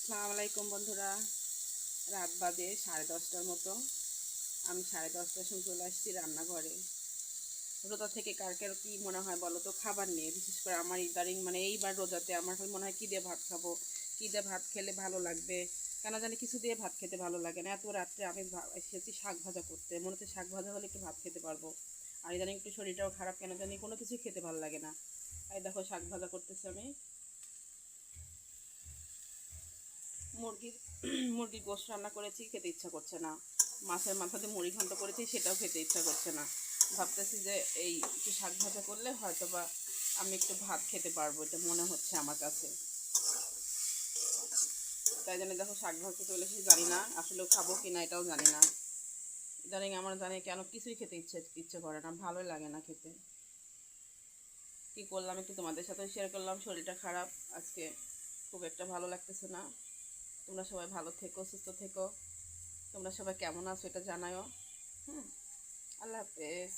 আসসালামু আলাইকুম বন্ধুরা। রাত বাজে 10:30টার মতো। আমি 10:30টার সময় চলে আসছি রান্নাঘরে। রোজা থেকে কার কার কী মনে হয় বলো তো খাবার নিয়ে, বিশেষ করে আমার ইদারিং এইবার রোজাতে আমার খালি মনে হয় কী দিয়ে ভাত খাবো, কী দিয়ে ভাত খেলে ভালো লাগবে। কেন জানি কিছু দিয়ে ভাত খেতে ভালো লাগে না। এত রাত্রে আমি এসেছি শাক ভাজা করতে, মনে হচ্ছে শাক ভাজা হলে একটু ভাত খেতে পারবো। আর ইদানিং একটু শরীরটাও খারাপ, কেন জানি কোনো কিছুই খেতে ভালো লাগে না। এই দেখো শাক ভাজা করতেছি আমি। মুরগির মুরগির গোশত রান্না করেছি, খেতে ইচ্ছা করছে না। মাছের মাথাতে মুড়ি ঘন্ট করেছি, সেটাও খেতে ইচ্ছা করছে না। ভাবতেছি যে এই একটু শাক ভাজা করলে হয়তো বা আমি একটু ভাত খেতে পারবো, এটা মনে হচ্ছে আমার কাছে। তাই জন্য দেখো শাক ভাজতে চলে এসেছি, জানি না আসলেও খাবো কি না এটাও জানি না। ইদানিং আমার জানি কেন কিছুই খেতে ইচ্ছে করে না, ভালোই লাগে না খেতে। কী করলাম একটু তোমাদের সাথে শেয়ার করলাম, শরীরটা খারাপ আজকে, খুব একটা ভালো লাগতেছে না। তোমরা সবাই ভালো থেকো, সুস্থ থেকো। তোমরা সবাই কেমন আছো এটা জানাও। হুম, আল্লাহ হাফেজ।